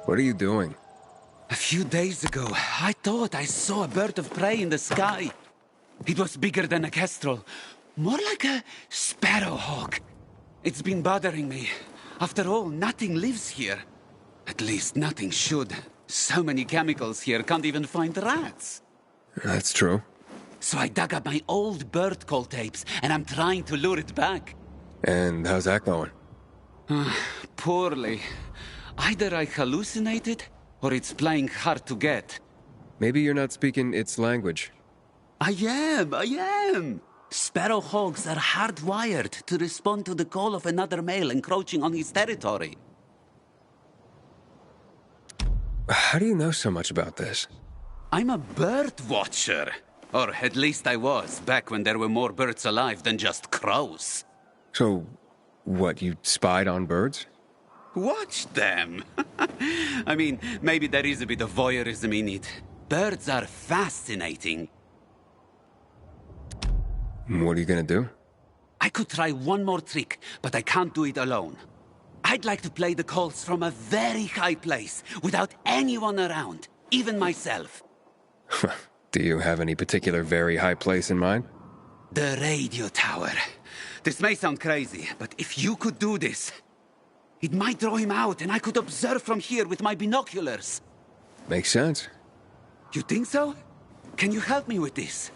What are you doing? A few days ago, I thought I saw a bird of prey in the sky. It was bigger than a kestrel, more like a sparrowhawk. It's been bothering me. After all, nothing lives here. At least nothing should. So many chemicals here, can't even find rats. That's true. So I dug up my old bird call tapes, and I'm trying to lure it back. And how's that going? Poorly. Either I hallucinated, or it's playing hard to get. Maybe you're not speaking its language. I am. Sparrowhawks are hardwired to respond to the call of another male encroaching on his territory. How do you know so much about this? I'm a bird watcher. Or at least I was, back when there were more birds alive than just crows. So, what, you spied on birds? Watch them. I mean, maybe there is a bit of voyeurism in it. Birds are fascinating. What are you gonna do? I could try one more trick, but I can't do it alone. I'd like to play the calls from a very high place, without anyone around, even myself. Do you have any particular very high place in mind? The radio tower. This may sound crazy, but if you could do this, it might draw him out, and I could observe from here with my binoculars. Makes sense. You think so? Can you help me with this?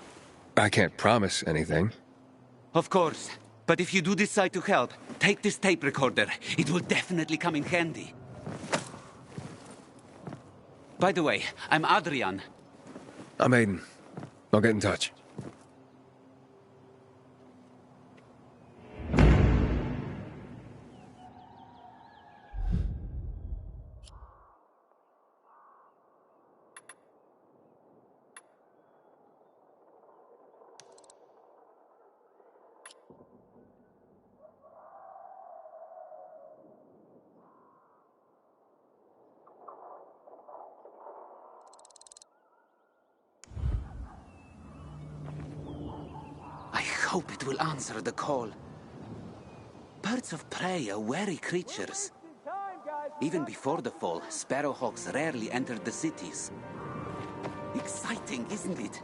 I can't promise anything. Of course. But if you do decide to help, take this tape recorder. It will definitely come in handy. By the way, I'm Adrian. I'm Aiden. I'll get in touch. I hope it will answer the call. Birds of prey are wary creatures. Even before the fall, sparrowhawks rarely entered the cities. Exciting, isn't it?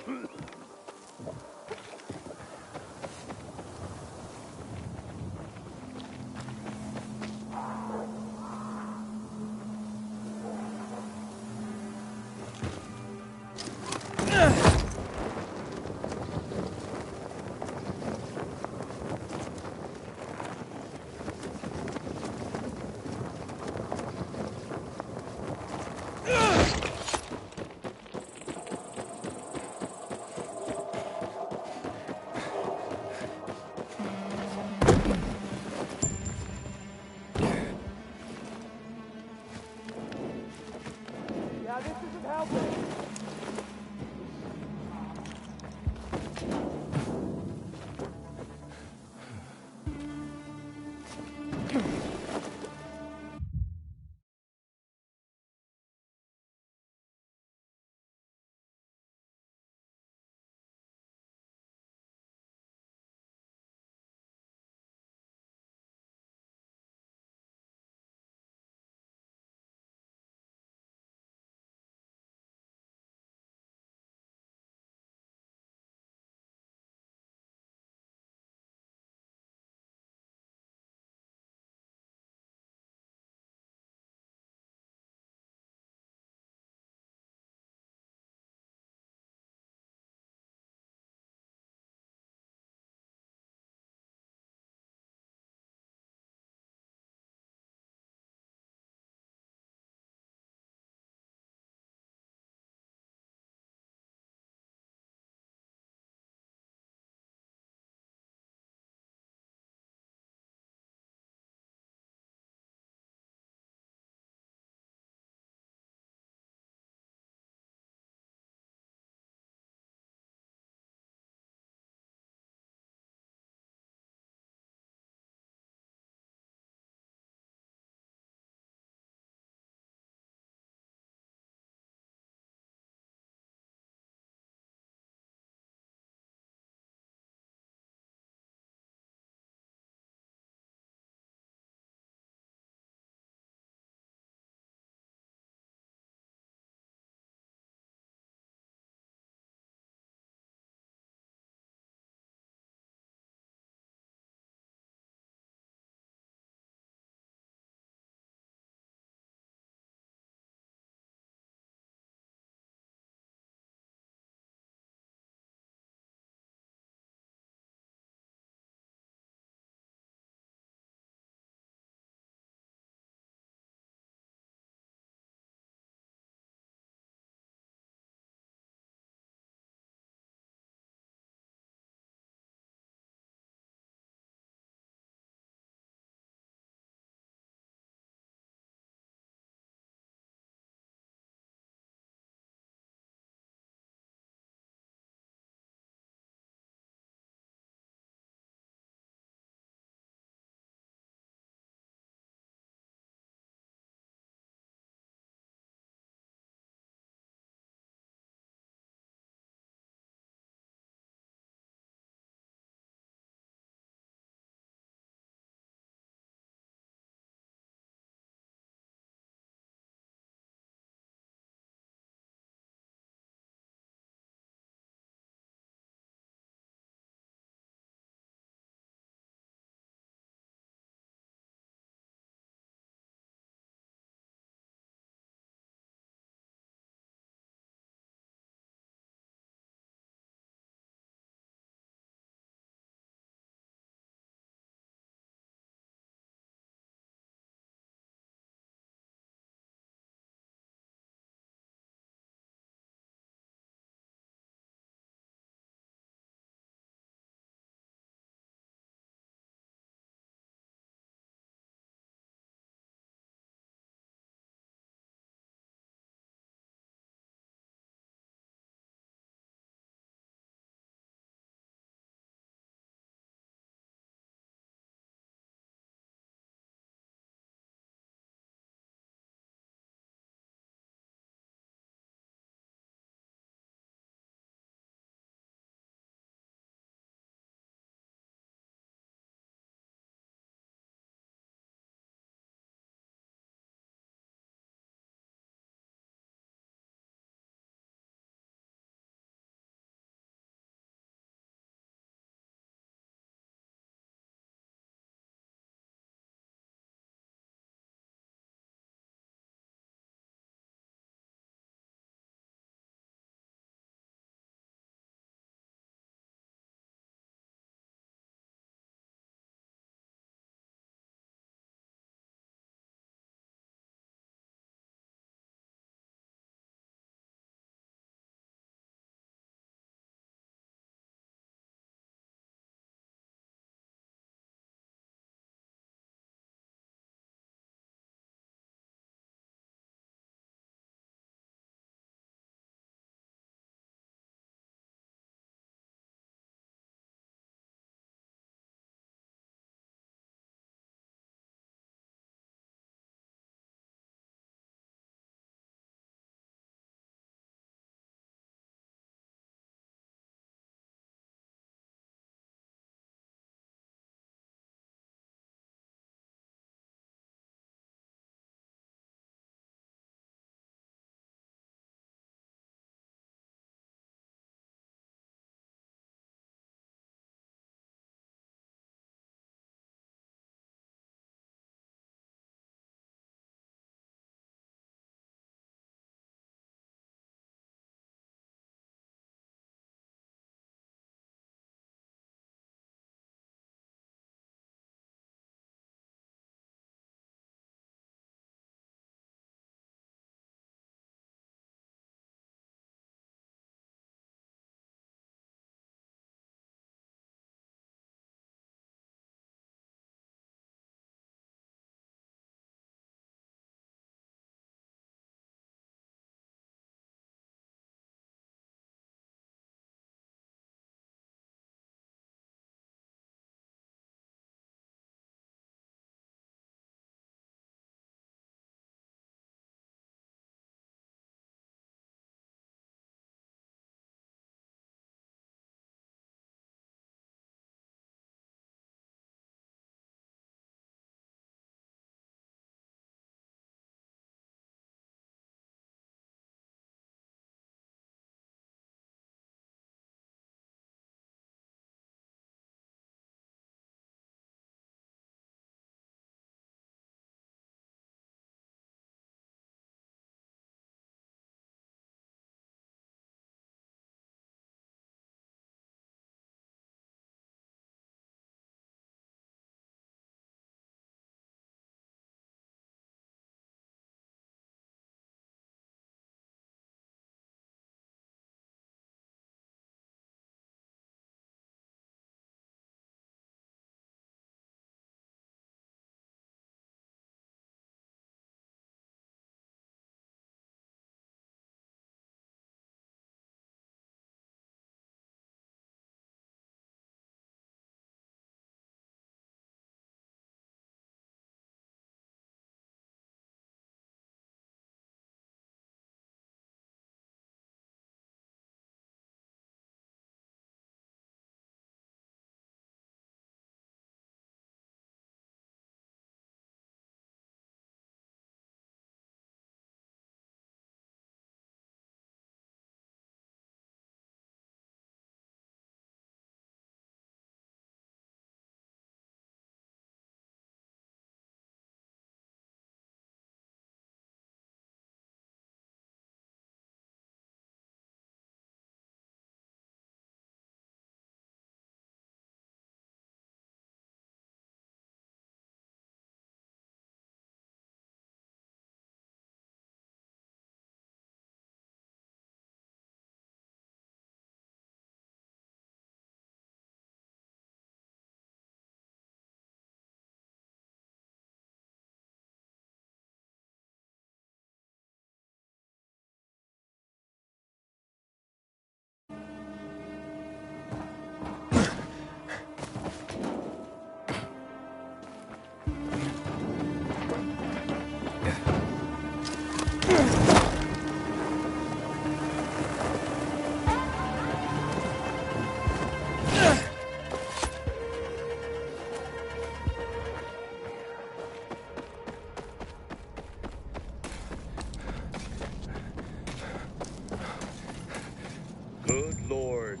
Good Lord,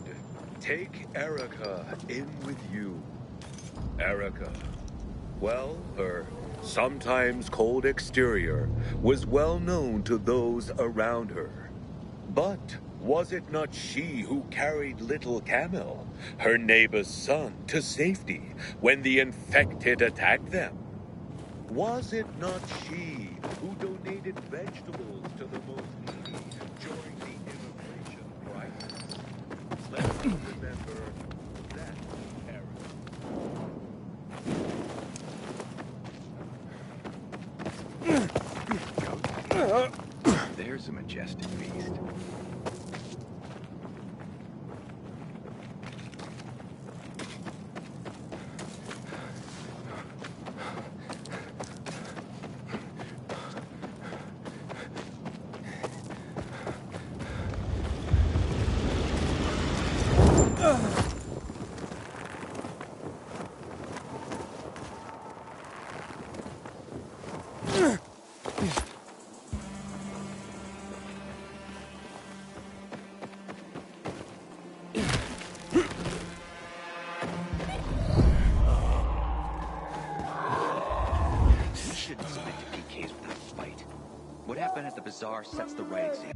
take Erica in with you. Erica, well, her sometimes cold exterior was well known to those around her. But was it not she who carried little Camel, her neighbor's son, to safety when the infected attacked them? Was it not she who donated vegetables to the most needy during the immigration crisis? Let's remember that era. There's a majestic beast. What happened at the bazaar sets the right example.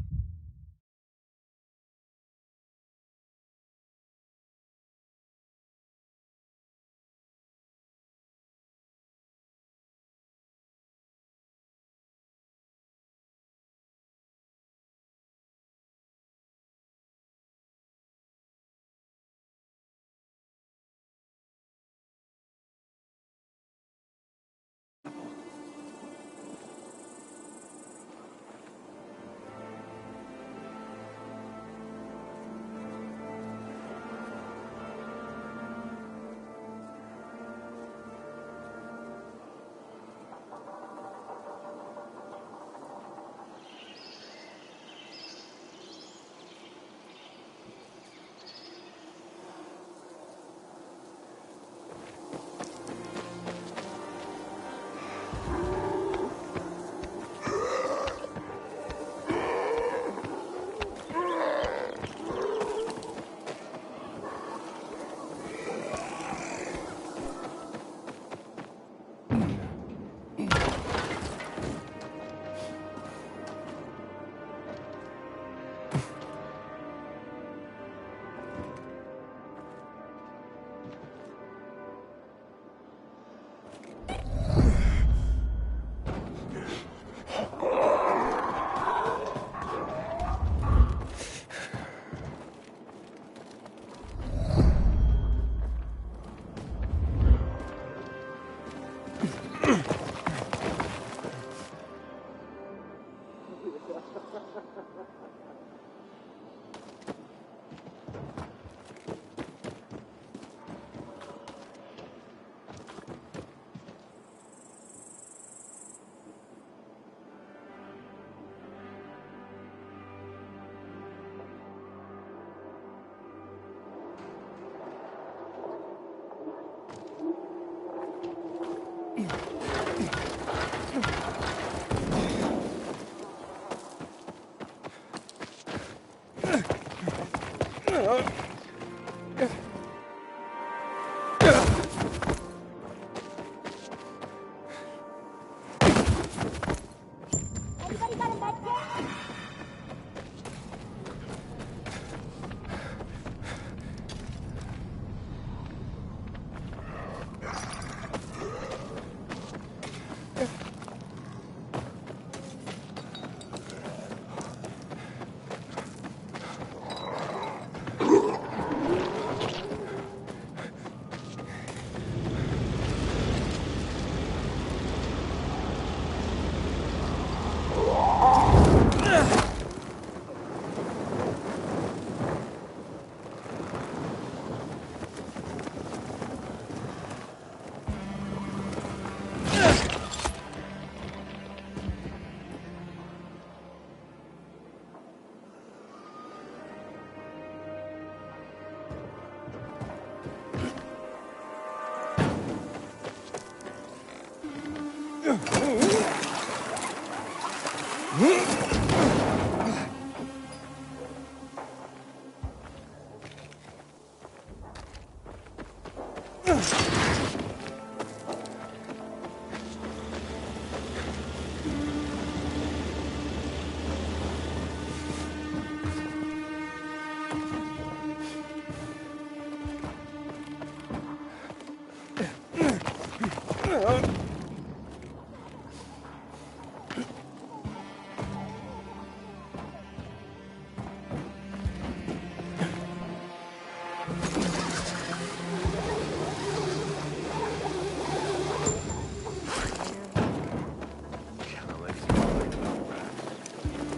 Kinda like smiling about rats.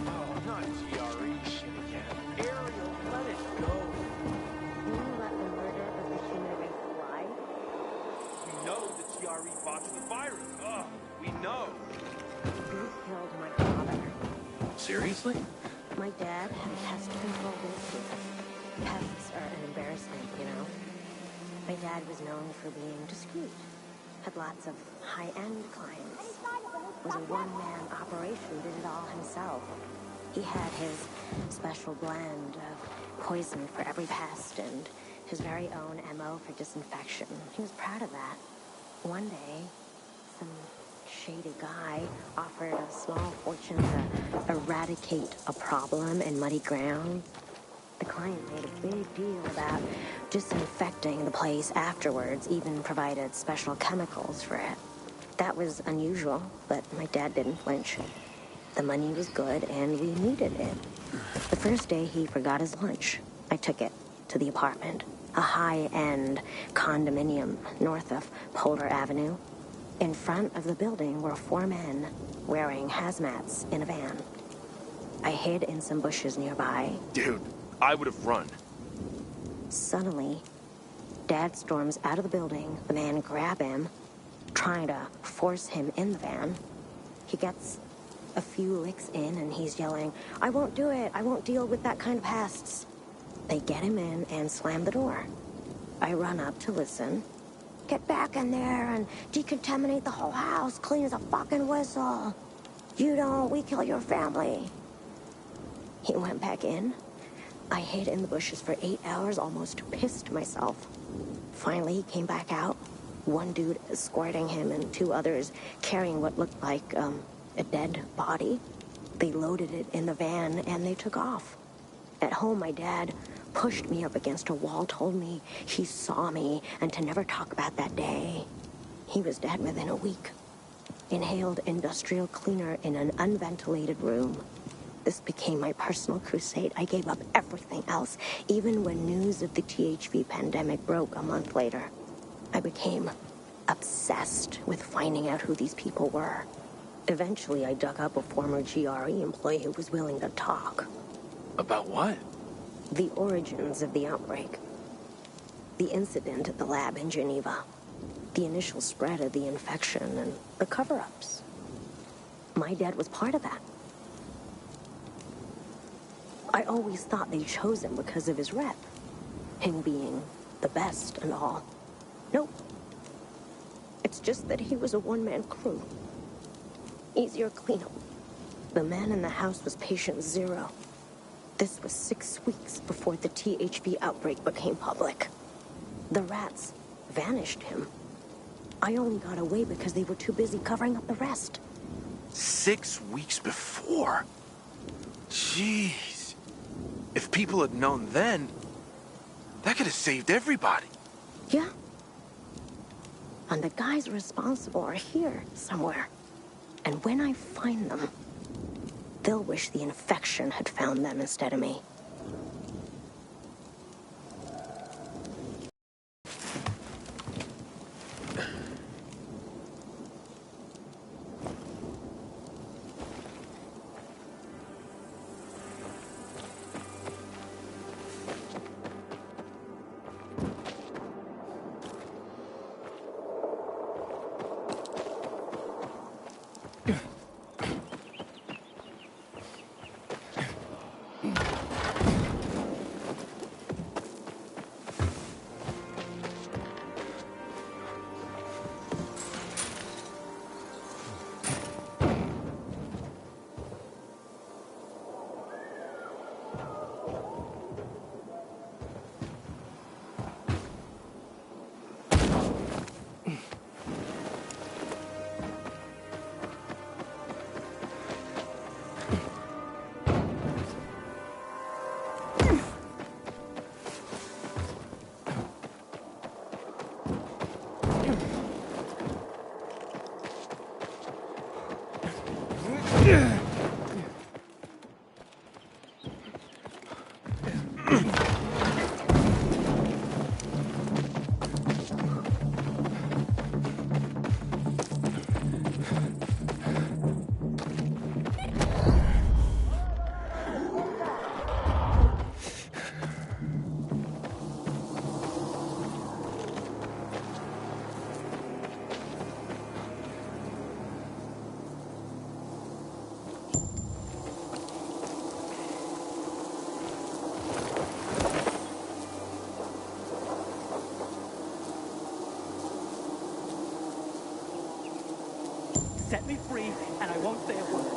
Oh, not GRE shit again. Ariel, let it go. You let the murder of the human race fly? We know that GRE botched the virus. Ugh, we know. You killed my father. Seriously? My dad had a pest control business. Pests are an embarrassment, you know. My dad was known for being discreet. Had lots of high-end clients. Was a one-man operation, did it all himself. He had his special blend of poison for every pest and his very own MO for disinfection. He was proud of that. One day, some shady guy offered a small fortune to eradicate a problem in muddy ground. The client made a big deal about disinfecting the place afterwards, even provided special chemicals for it. That was unusual, but my dad didn't flinch. The money was good, and we needed it. The first day, he forgot his lunch. I took it to the apartment, a high-end condominium north of Polar Avenue. In front of the building were 4 men wearing hazmats in a van. I hid in some bushes nearby. Dude, I would have run. Suddenly, Dad storms out of the building. The men grab him, trying to force him in the van. He gets a few licks in and he's yelling, "I won't do it. I won't deal with that kind of pests." They get him in and slam the door. I run up to listen. "Get back in there and decontaminate the whole house, clean as a fucking whistle. You don't, we kill your family." He went back in. I hid in the bushes for 8 hours, almost pissed myself. Finally, he came back out. One dude escorting him and 2 others carrying what looked like a dead body. They loaded it in the van and they took off. At home, my dad pushed me up against a wall, told me he saw me and to never talk about that day. He was dead within a week. Inhaled industrial cleaner in an unventilated room. This became my personal crusade. I gave up everything else, even when news of the THV pandemic broke a month later. I became obsessed with finding out who these people were. Eventually, I dug up a former GRE employee who was willing to talk. About what? The origins of the outbreak. The incident at the lab in Geneva. The initial spread of the infection and the cover-ups. My dad was part of that. I always thought they chose him because of his rep. Him being the best and all. Nope. It's just that he was a one-man crew. Easier cleanup. The man in the house was patient 0. This was 6 weeks before the THV outbreak became public. The rats vanished him. I only got away because they were too busy covering up the rest. 6 weeks before? Jeez. If people had known then, that could have saved everybody. Yeah. And the guys responsible are here somewhere. And when I find them, they'll wish the infection had found them instead of me. Set me free, and I won't say a word.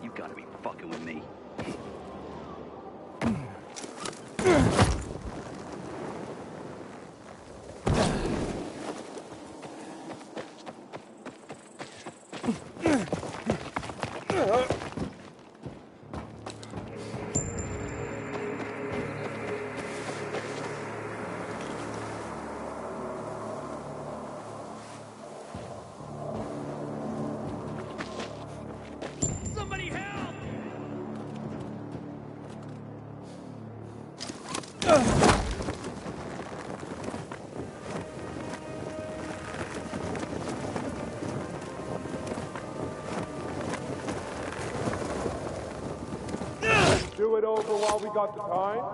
You gotta be fucking with me. Do it over while we got the time.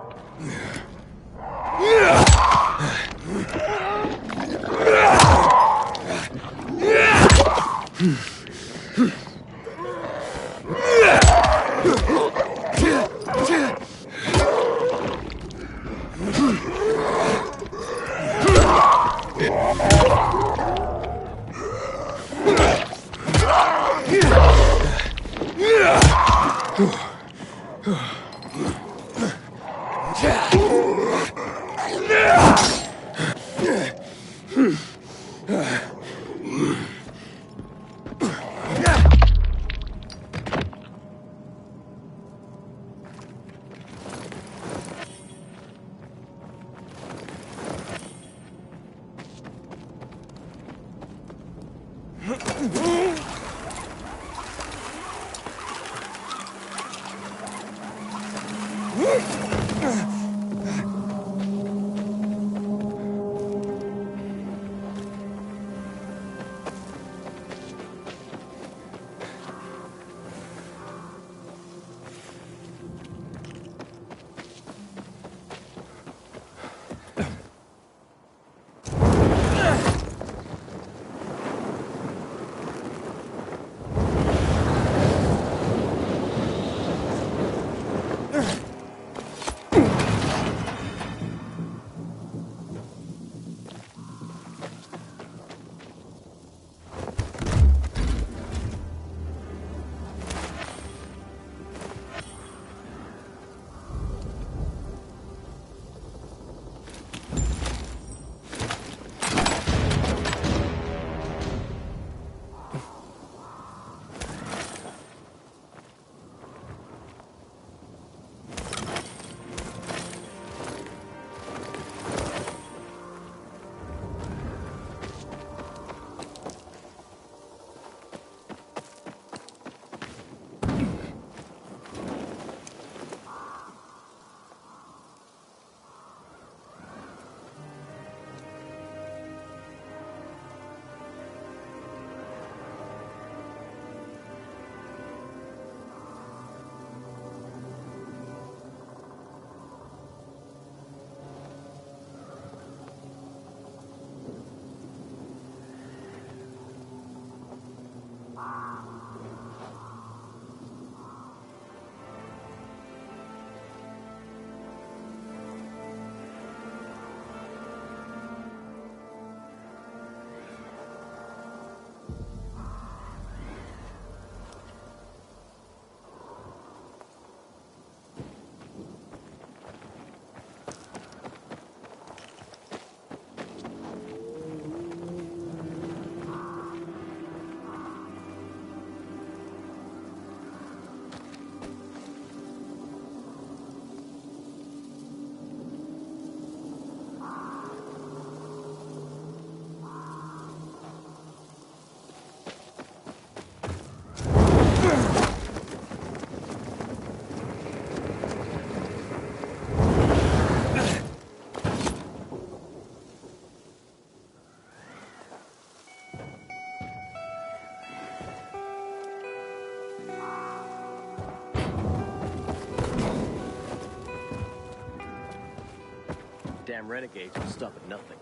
Damn renegades will stop at nothing.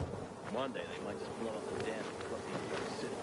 One day they might just blow up the dam and flood the entire city.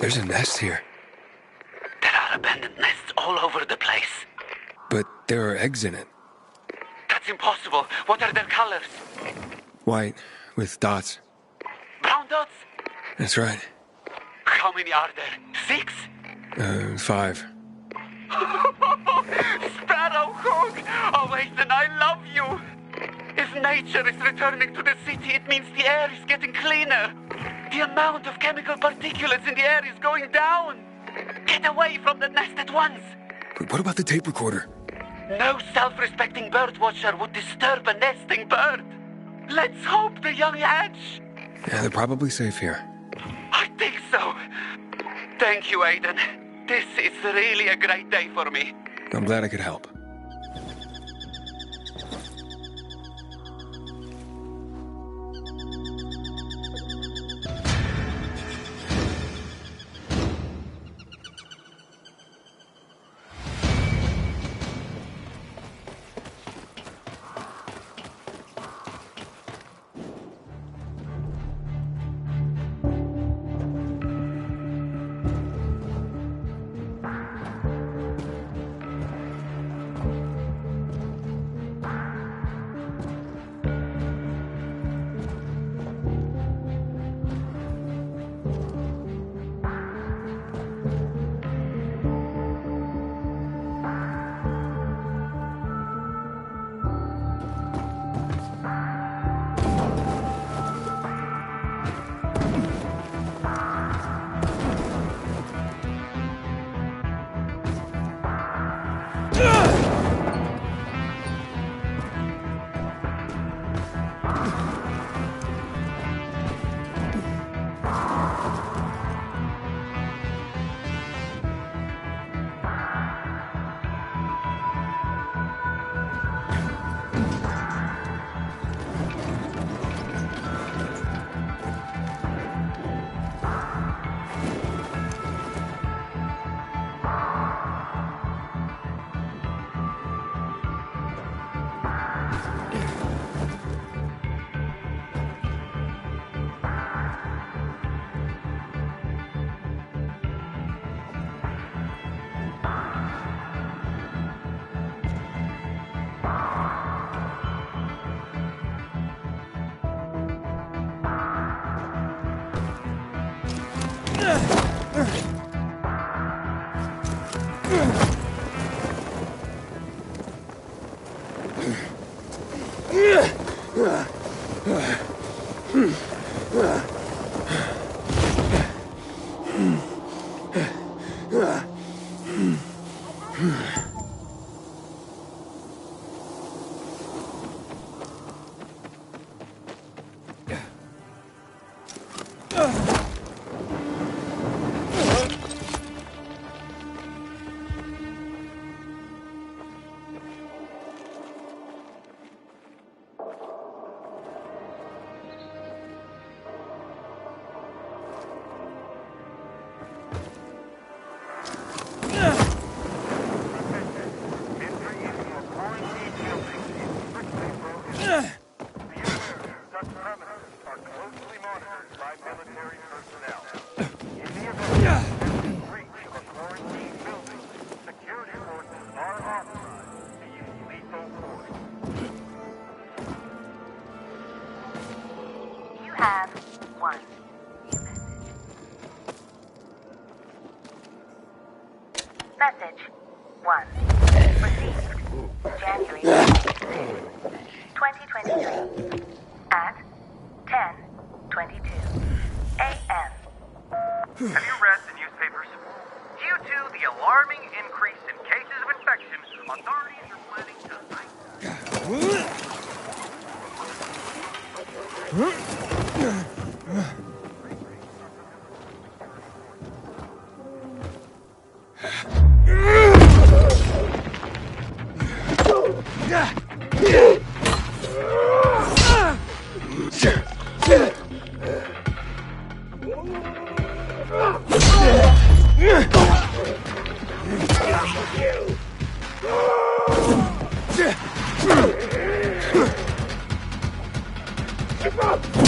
There's a nest here. There are abandoned nests all over the place. But there are eggs in it. That's impossible. What are their colors? White, with dots. Brown dots? That's right. How many are there? 6? 5. Sparrowhawk! Oh, Ethan, I love you! If nature is returning to the city, it means the air is getting cleaner. The amount of chemical particulates in the air is going down. Get away from the nest at once. What about the tape recorder? No self-respecting bird watcher would disturb a nesting bird. Let's hope the young hatch. Yeah, they're probably safe here. I think so. Thank you, Aiden. This is really a great day for me. I'm glad I could help. have one message. 1. Received January 2023 at 10:22 a.m. Have you read the newspapers? Due to the alarming increase in cases of infection, authorities are planning to Keep up!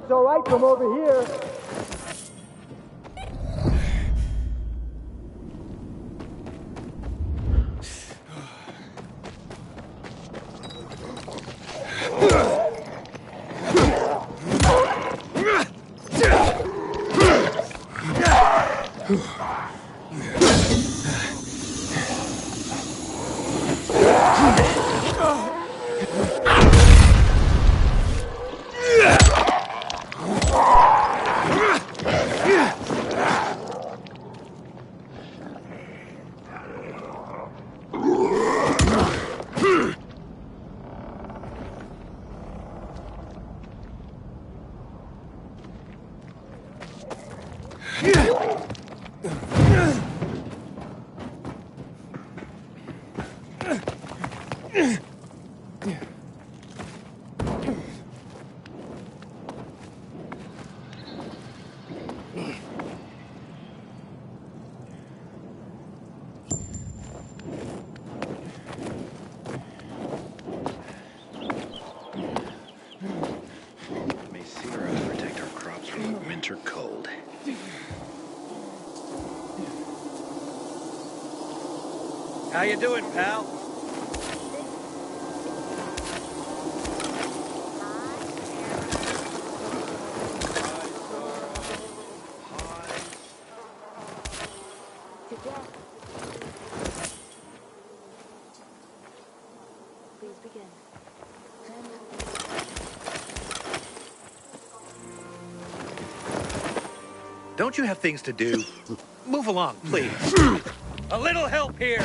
It's all right from over here. How you doing, pal? Please begin. Don't you have things to do? Move along, please. A little help here!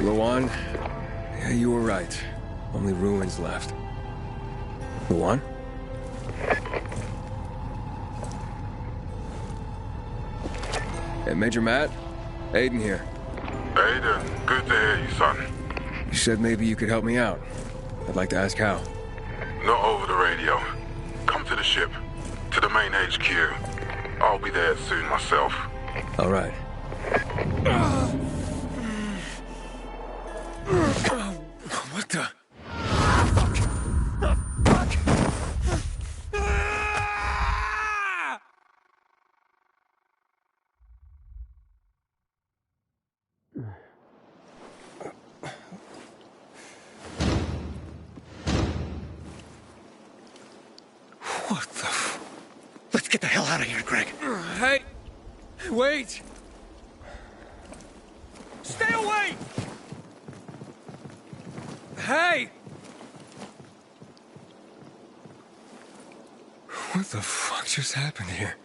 Luan, yeah, you were right. Only ruins left. Luan? Hey, Major Matt? Aiden here. Aiden, good to hear you, son. You said maybe you could help me out. I'd like to ask how. Not over the radio. Come to the ship. To the main HQ. I'll be there soon myself. All right. What the? get the hell out of here, Greg. Hey! Wait! Stay away! Hey! What the fuck just happened here?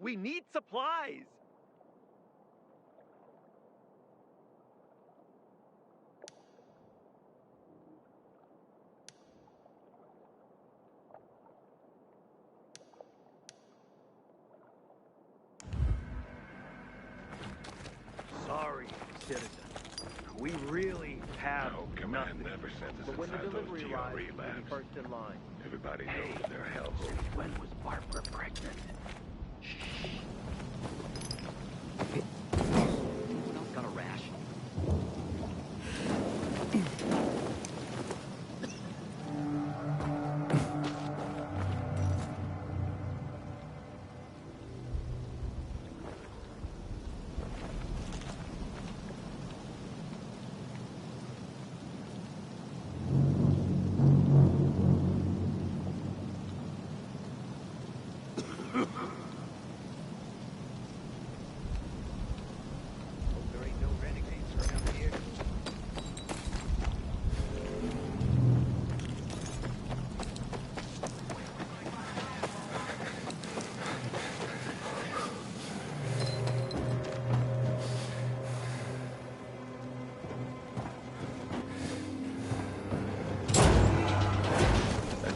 We need supplies! Sorry, citizen. We really have Command never sent us but when the inside delivery those arrives, GRE we'll be labs. first in line. Everybody knows their hell. When was Barbara pregnant? Anyone else got a rash?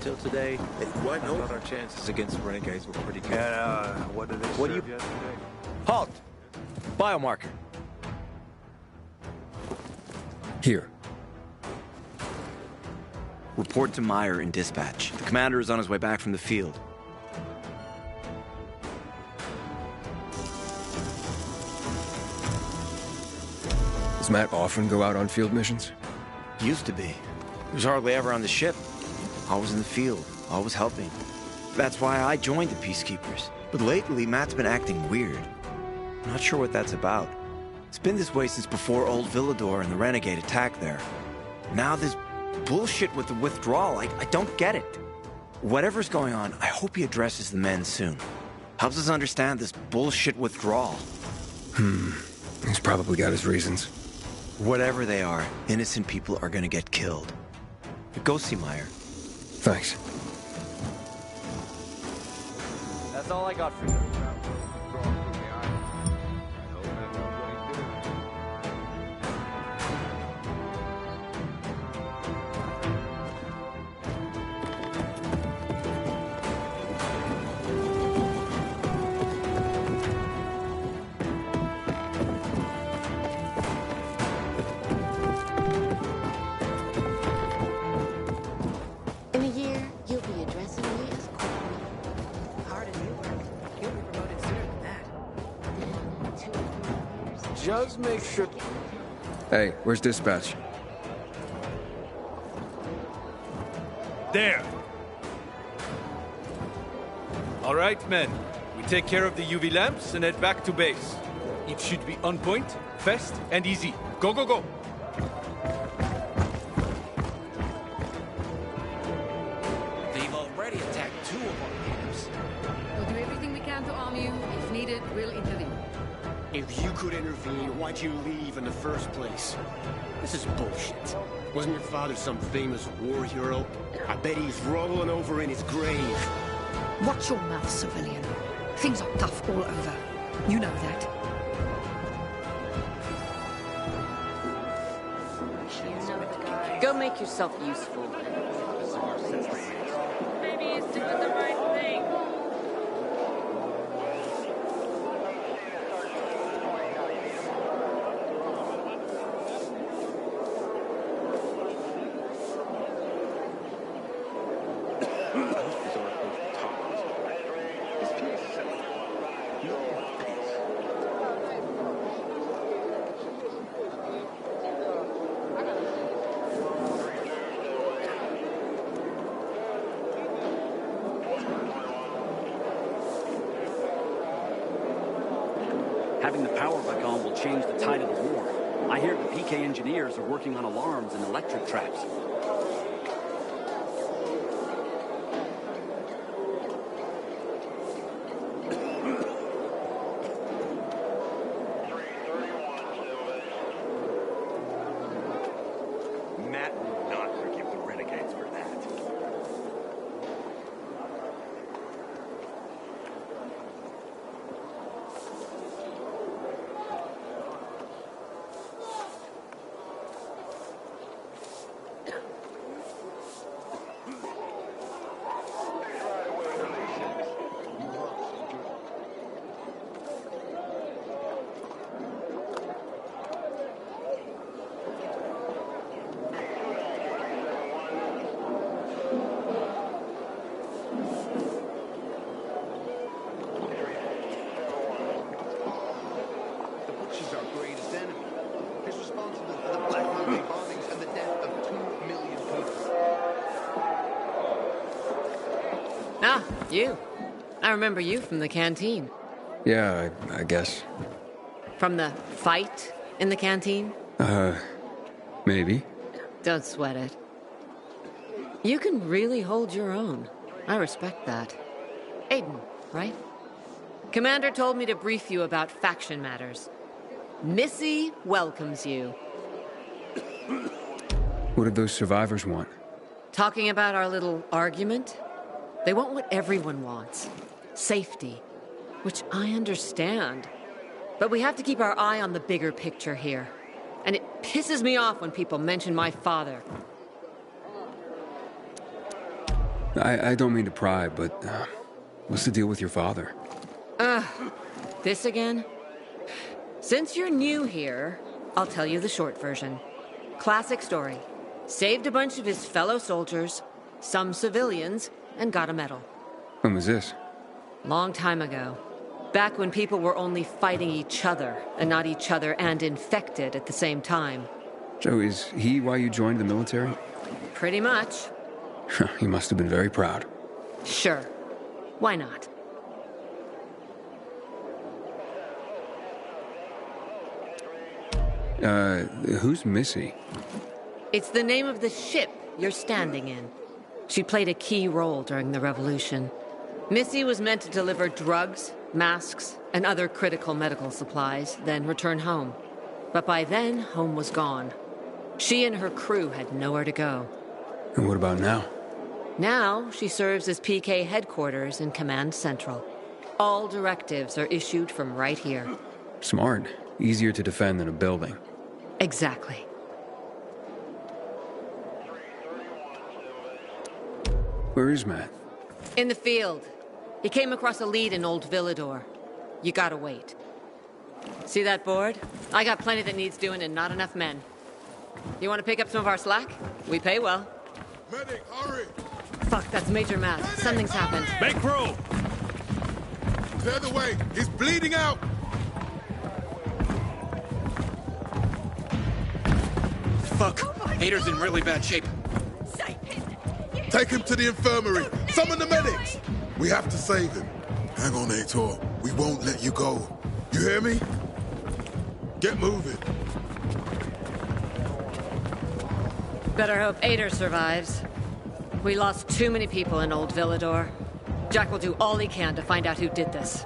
Until today, I thought our chances against renegades were pretty good. What did they What do serve you- yesterday? Halt! Biomarker. Here. Report to Meyer in dispatch. The commander is on his way back from the field. Does Matt often go out on field missions? Used to be. He was hardly ever on the ship. Always in the field, always helping. That's why I joined the Peacekeepers. But lately, Matt's been acting weird. I'm not sure what that's about. It's been this way since before old Villador and the Renegade attack there. Now this bullshit with the withdrawal, I don't get it. Whatever's going on, I hope he addresses the men soon. Helps us understand this bullshit withdrawal. He's probably got his reasons. Whatever they are, innocent people are gonna get killed. Go see Meyer. Thanks. That's all I got for you. In a year, you'll be addressing me as Corporal. Harder you work, you'll be promoted sooner than that. 2 or 3 years. Just make sure... Hey, where's dispatch? There! All right, men. We take care of the UV lamps and head back to base. It should be on point, fast, and easy. Go, go, go! They've already attacked 2 of our camps. We'll do everything we can to arm you. If needed, we'll intervene. If you could intervene, why'd you leave in the first place? This is bullshit. Wasn't your father some famous war hero? I bet he's rolling over in his grave. Watch your mouth, civilian. Things are tough all over. You know that. Go make yourself useful. Maybe you stick with the right thing. Having the power back on will change the tide of the war. I hear the PK engineers are working on alarms and electric traps. Matt will not forgive the Renegades for that. She's our greatest enemy. He's responsible for the Black Monday bombings and the death of 2 million people. Ah, you. I remember you from the canteen. Yeah, I guess. From the fight in the canteen? Maybe. Don't sweat it. You can really hold your own. I respect that. Aiden, right? Commander told me to brief you about faction matters. Missy welcomes you. What did those survivors want? Talking about our little argument? They want what everyone wants. Safety. Which I understand. But we have to keep our eye on the bigger picture here. And it pisses me off when people mention my father. I don't mean to pry, but what's the deal with your father? This again? Since you're new here, I'll tell you the short version. Classic story. Saved a bunch of his fellow soldiers, some civilians, and got a medal. When was this? Long time ago. Back when people were only fighting each other, and not each other and infected at the same time. So is he why you joined the military? Pretty much. He must have been very proud. Sure. Why not? Who's Missy? It's the name of the ship you're standing in. She played a key role during the revolution. Missy was meant to deliver drugs, masks, and other critical medical supplies, then return home. But by then, home was gone. She and her crew had nowhere to go. And what about now? Now, she serves as PK headquarters in Command Central. All directives are issued from right here. Smart. Easier to defend than a building. Exactly. Where is Matt? In the field. He came across a lead in Old Villador. You gotta wait. See that board? I got plenty that needs doing and not enough men. You want to pick up some of our slack? We pay well. Medic, hurry! Fuck, that's Major Matt. Something's happened. Make room! Clear the way! He's bleeding out! Fuck! Hader's in really bad shape. Take him to the infirmary! Summon the medics! We have to save him. Hang on, Aitor. We won't let you go. You hear me? Get moving. Better hope Ader survives. We lost too many people in Old Villador. Jack will do all he can to find out who did this.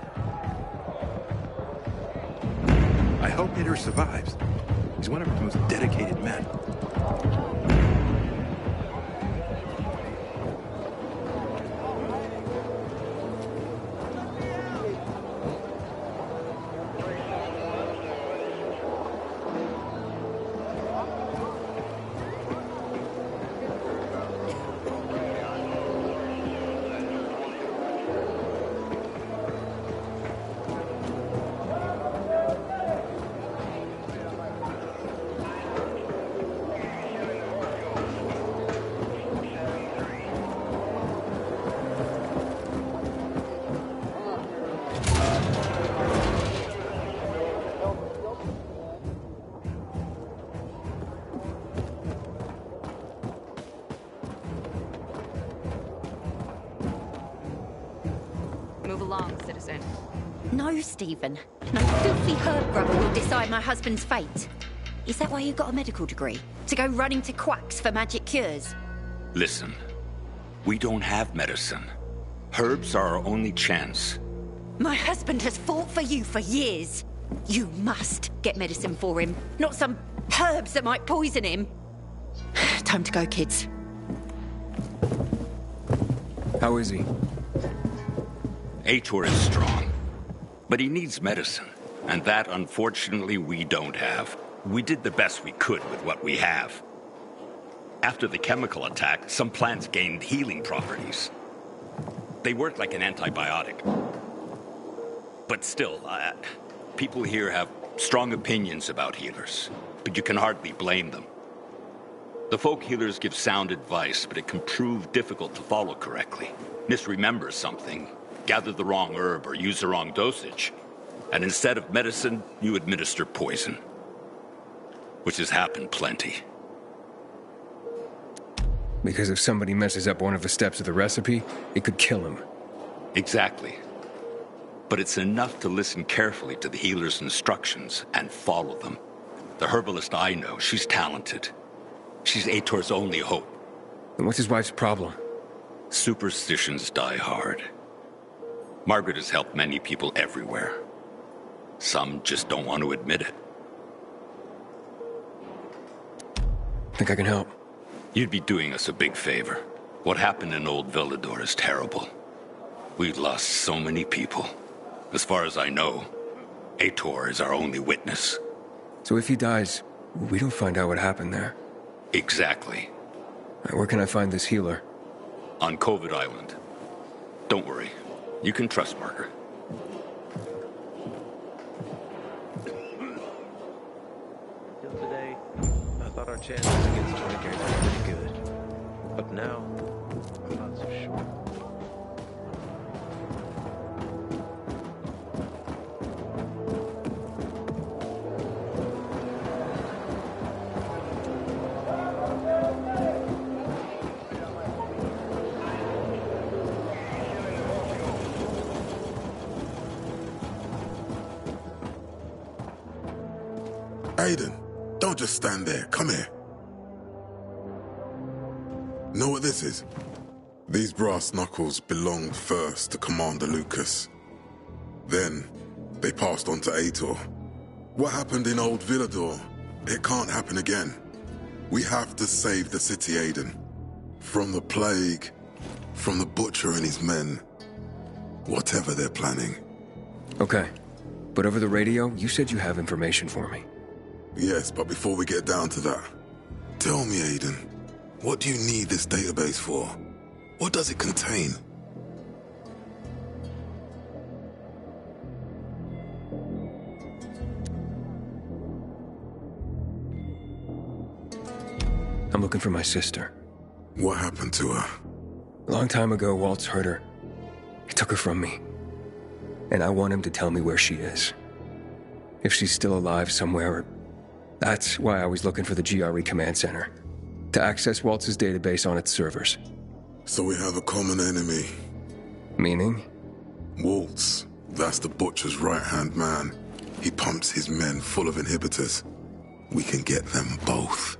I hope Hitter survives. He's one of our most dedicated men. Move along, citizen. No, Stephen. No filthy herb grubber will decide my husband's fate. Is that why you got a medical degree? To go running to quacks for magic cures? Listen, we don't have medicine. Herbs are our only chance. My husband has fought for you for years. You must get medicine for him, not some herbs that might poison him. Time to go, kids. How is he? Aitor is strong, but he needs medicine, and that, unfortunately, we don't have. We did the best we could with what we have. After the chemical attack, some plants gained healing properties. They work like an antibiotic. But still, people here have strong opinions about healers, but you can hardly blame them. The folk healers give sound advice, but it can prove difficult to follow correctly. Misremember something, gather the wrong herb, or use the wrong dosage. And instead of medicine, you administer poison. Which has happened plenty. Because if somebody messes up one of the steps of the recipe, it could kill him. Exactly. But it's enough to listen carefully to the healer's instructions and follow them. The herbalist I know, she's talented. She's Aitor's only hope. And what's his wife's problem? Superstitions die hard. Margaret has helped many people everywhere. Some just don't want to admit it. Think I can help? You'd be doing us a big favor. What happened in Old Villador is terrible. We've lost so many people. As far as I know, Aitor is our only witness. So if he dies, we don't find out what happened there. Exactly. Where can I find this healer? On COVID Island. Don't worry. You can trust Margaret. Till today, I thought our chances against renegades were pretty good. But now, I'm not so sure. Aiden, don't just stand there. Come here. Know what this is? These brass knuckles belonged first to Commander Lucas. Then, they passed on to Aitor. What happened in Old Villador, it can't happen again. We have to save the city, Aiden. From the plague, from the Butcher and his men. Whatever they're planning. Okay. But over the radio, you said you have information for me. Yes, but before we get down to that, tell me, Aiden, what do you need this database for? What does it contain? I'm looking for my sister. What happened to her? A long time ago, Waltz hurt her. He took her from me. And I want him to tell me where she is. If she's still alive somewhere. That's why I was looking for the GRE command center. To access Waltz's database on its servers. So we have a common enemy. Meaning? Waltz. That's the Butcher's right-hand man. He pumps his men full of inhibitors. We can get them both.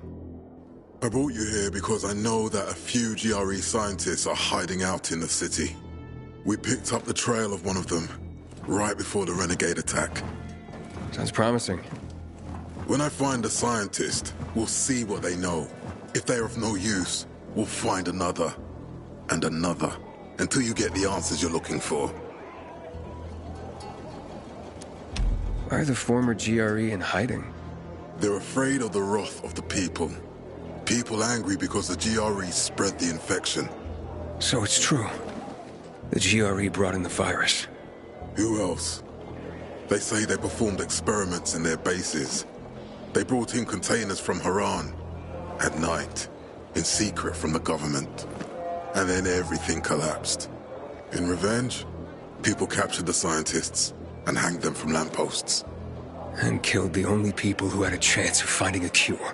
I brought you here because I know that a few GRE scientists are hiding out in the city. We picked up the trail of one of them, right before the Renegade attack. Sounds promising. When I find a scientist, we'll see what they know. If they're of no use, we'll find another, and another, until you get the answers you're looking for. Why are the former GRE in hiding? They're afraid of the wrath of the people. People angry because the GRE spread the infection. So it's true. The GRE brought in the virus. Who else? They say they performed experiments in their bases. They brought in containers from Haran. At night. In secret from the government. And then everything collapsed. In revenge, people captured the scientists and hanged them from lampposts. And killed the only people who had a chance of finding a cure.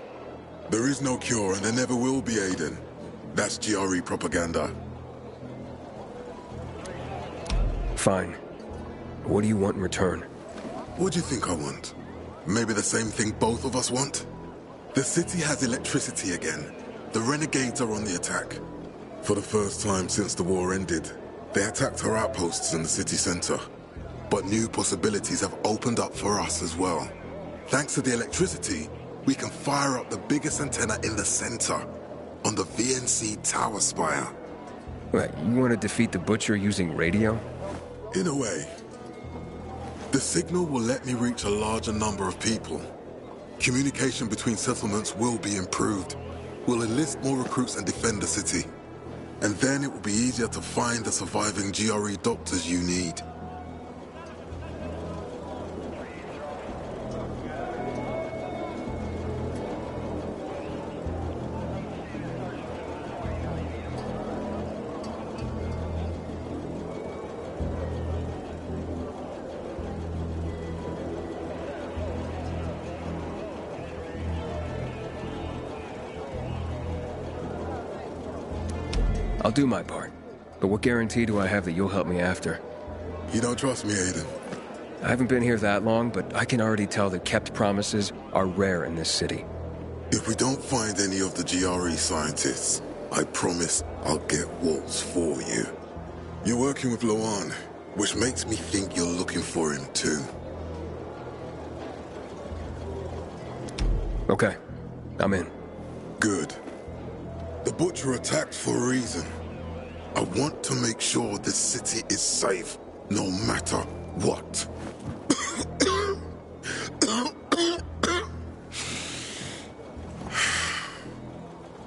There is no cure and there never will be, Aiden. That's GRE propaganda. Fine. What do you want in return? What do you think I want? Maybe the same thing both of us want? The city has electricity again. The Renegades are on the attack. For the first time since the war ended, they attacked our outposts in the city center. But new possibilities have opened up for us as well. Thanks to the electricity, we can fire up the biggest antenna in the center, on the VNC tower spire. Wait, you want to defeat the Butcher using radio? In a way. The signal will let me reach a larger number of people. Communication between settlements will be improved. We'll enlist more recruits and defend the city. And then it will be easier to find the surviving GRE doctors you need. I'll do my part. But what guarantee do I have that you'll help me after? You don't trust me, Aiden? I haven't been here that long, but I can already tell that kept promises are rare in this city. If we don't find any of the GRE scientists, I promise I'll get Waltz for you. You're working with Loan, which makes me think you're looking for him too. Okay, I'm in. Good. The Butcher attacked for a reason. I want to make sure this city is safe, no matter what.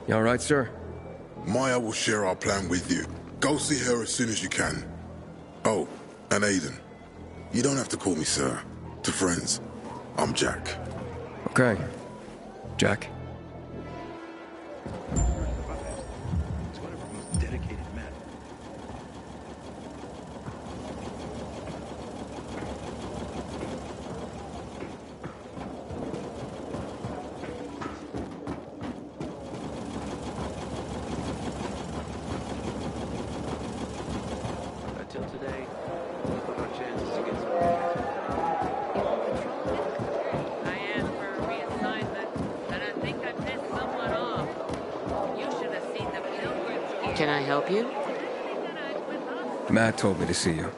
You all right, sir? Maya will share our plan with you. Go see her as soon as you can. Oh, and Aiden. You don't have to call me sir. To friends, I'm Jack. Okay. Jack? I am for reassessing Can I help you? Matt told me to see you.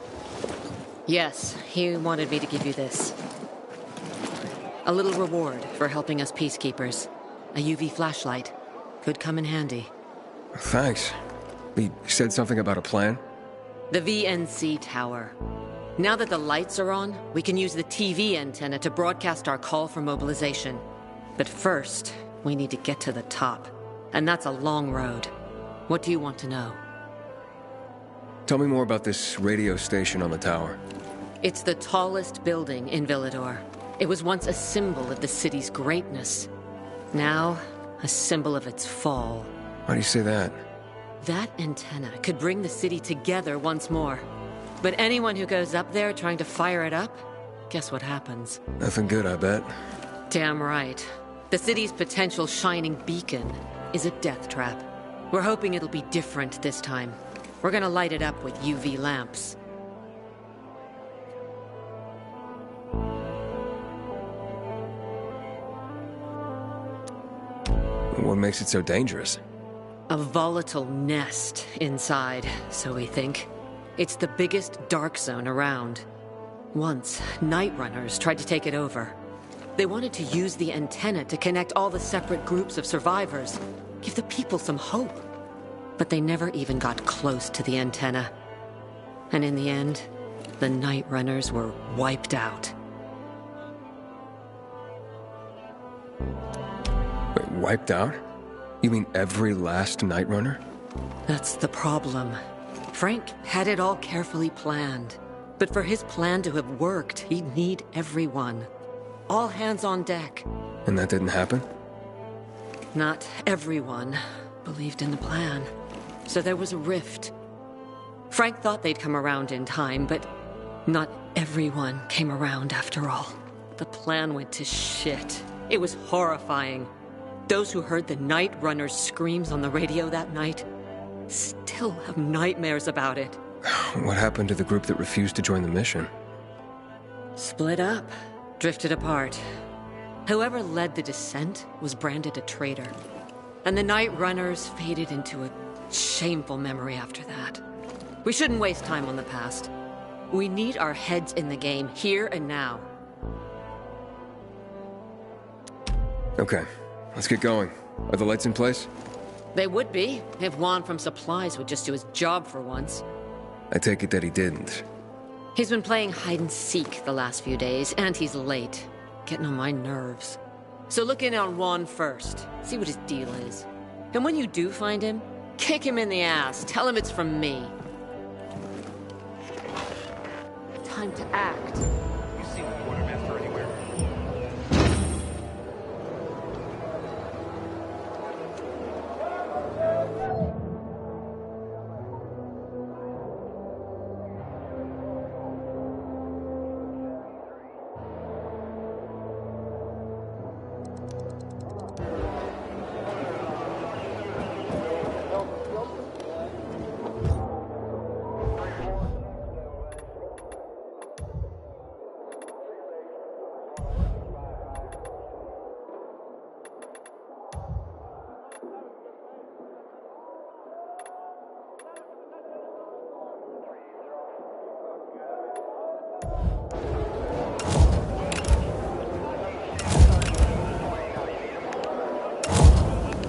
Yes, he wanted me to give you this. A little reward for helping us peacekeepers. A UV flashlight. Could come in handy. Thanks. He said something about a plan? The VNC tower. Now that the lights are on, we can use the TV antenna to broadcast our call for mobilization. But first, we need to get to the top. And that's a long road. What do you want to know? Tell me more about this radio station on the tower. It's the tallest building in Villador. It was once a symbol of the city's greatness. Now, a symbol of its fall. Why do you say that? That antenna could bring the city together once more. But anyone who goes up there trying to fire it up, guess what happens? Nothing good, I bet. Damn right. The city's potential shining beacon is a death trap. We're hoping it'll be different this time. We're gonna light it up with UV lamps. What makes it so dangerous? A volatile nest inside, so we think. It's the biggest dark zone around. Once, night runners tried to take it over. They wanted to use the antenna to connect all the separate groups of survivors, give the people some hope. But they never even got close to the antenna. And in the end, the night runners were wiped out. Wait, wiped out? You mean every last night runner? That's the problem. Frank had it all carefully planned. But for his plan to have worked, he'd need everyone. All hands on deck. And that didn't happen? Not everyone believed in the plan. So there was a rift. Frank thought they'd come around in time, but not everyone came around after all. The plan went to shit. It was horrifying. Those who heard the Night Runner's screams on the radio that night still have nightmares about it. What happened to the group that refused to join the mission? Split up. Drifted apart. Whoever led the descent was branded a traitor. And the Night Runners faded into a shameful memory after that. We shouldn't waste time on the past. We need our heads in the game, here and now. Okay, let's get going. Are the lights in place? They would be, if Juan from Supplies would just do his job for once. I take it that he didn't. He's been playing hide-and-seek the last few days, and he's late. Getting on my nerves. So look in on Juan first. See what his deal is. And when you do find him, kick him in the ass. Tell him it's from me. Time to act. You seen the quartermaster anywhere?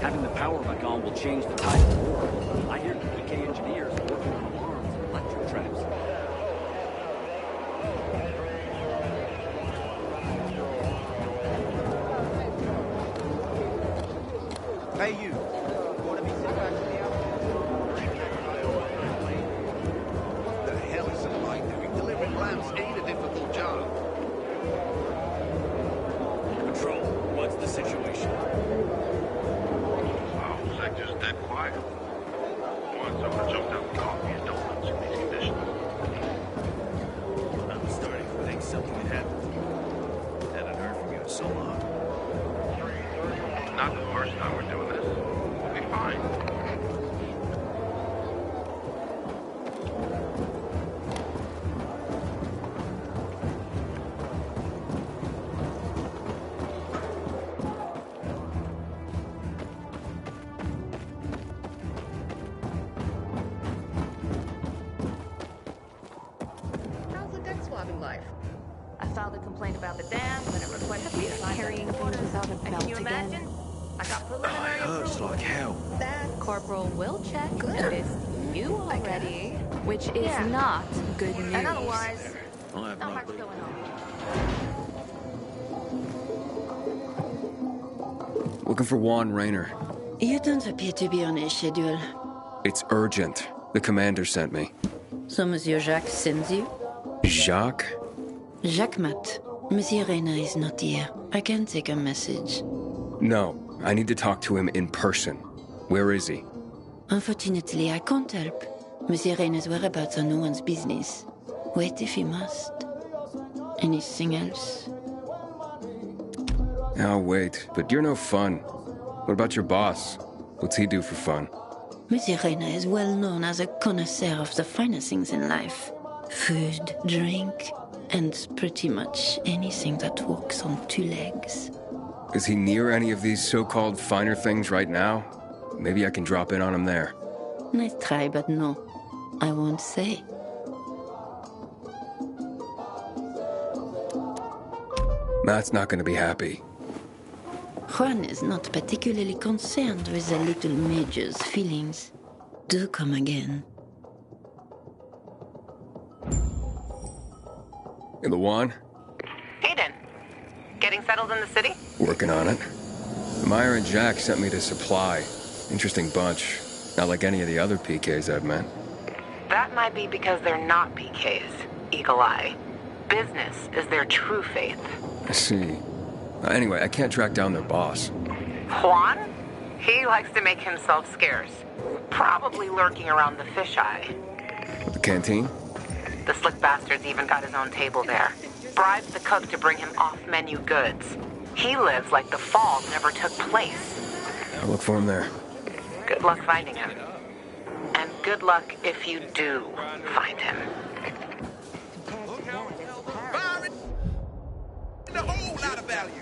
Having the power back on will change the tide of the war. I hear the PK engineers are working on alarms and electric traps. Hey, you. Want to be sitting back to the What the hell is it like doing? Delivering lamps ain't a difficult job. Control, what's the situation? Sector's dead quiet. Want someone jumped out with coffee and donuts in these conditions? I'm starting to think something had happened. Haven't heard from you in so long. Not the first time we're doing this. We'll be fine. carrying things without a belt again. I hurts like hell. Corporal will check. Noticed you already, which is not good news. And otherwise, I have not no much clue. going on. Looking for Juan Rayner. You don't appear to be on a schedule. It's urgent. The commander sent me. So Monsieur Jacques sends you? Jacques? Jacques Mat. Monsieur Reyna is not here. I can take a message. No, I need to talk to him in person. Where is he? Unfortunately, I can't help. Monsieur Reyna's whereabouts are no one's business. Wait if you must. Anything else? I'll wait, but you're no fun. What about your boss? What's he do for fun? Monsieur Reyna is well known as a connoisseur of the finer things in life. Food, drink, and pretty much anything that walks on two legs. Is he near any of these so-called finer things right now? Maybe I can drop in on him there. Nice try, but no. I won't say. Matt's not gonna be happy. Juan is not particularly concerned with the little major's feelings. Do come again. In the Juan? Hayden, getting settled in the city? Working on it. Meyer and Jack sent me to Supply. Interesting bunch. Not like any of the other PKs I've met. That might be because they're not PKs, Eagle Eye. Business is their true faith. I see. Anyway, I can't track down their boss. Juan? He likes to make himself scarce. Probably lurking around the fisheye. The canteen? The slick bastard's even got his own table there. Bribes the cook to bring him off-menu goods. He lives like the fall never took place. I'll look for him there. Good luck finding him. And good luck if you do find him. A whole lot of value.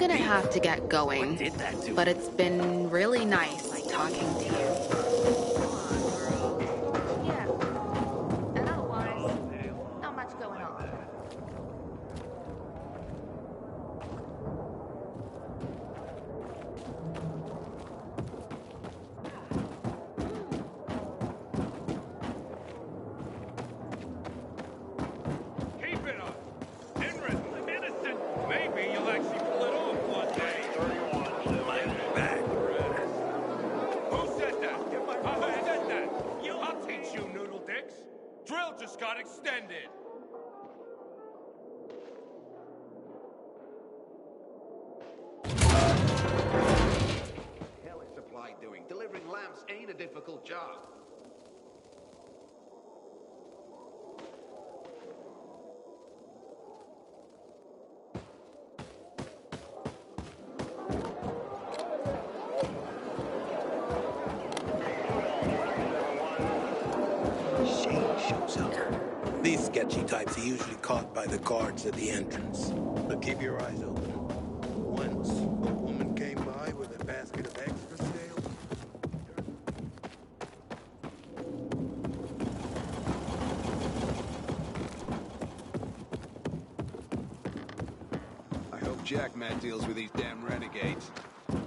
gonna have to get going. What did that do? But it's been really nice talking to you. Yeah. And otherwise, not much going on. Keep it up. Inred, I'm innocent. Maybe you'll actually pull it off one day. 31. My back. Who said that? Who said that? I'll teach you, noodle dicks. Drill just got extended. Hell is supply doing? Delivering lamps ain't a difficult job. Shane shows up. These sketchy types are usually caught by the guards at the entrance. But keep your eyes open. Once, a woman came by with a basket of eggs for sale. I hope Jack Matt deals with these damn renegades.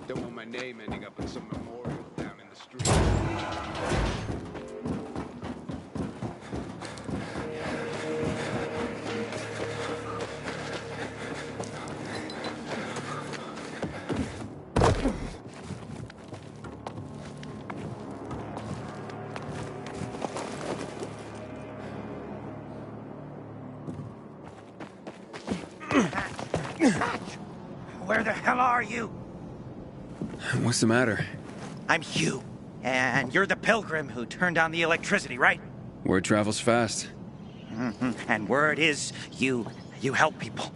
Don't want my name ending up in some memorial down in the street. Where the hell are you? What's the matter? I'm Hugh, and you're the pilgrim who turned on the electricity, right? Word travels fast. And word is you help people.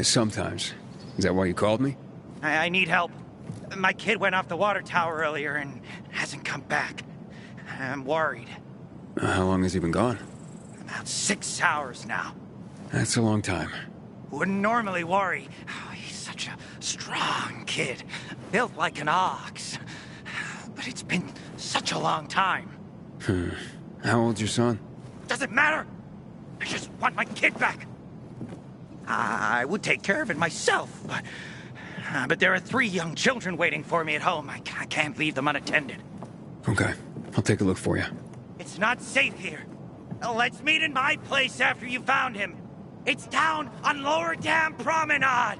Sometimes. Is that why you called me? I need help. My kid went off the water tower earlier and hasn't come back. I'm worried. How long has he been gone? About 6 hours now. That's a long time. Wouldn't normally worry. Oh, he's such a strong kid, built like an ox. But it's been such a long time. How old's your son? Doesn't matter. I just want my kid back. I would take care of it myself, but there are 3 young children waiting for me at home. I can't leave them unattended. Okay, I'll take a look for you. It's not safe here. Let's meet in my place after you found him. It's down on Lower Dam Promenade.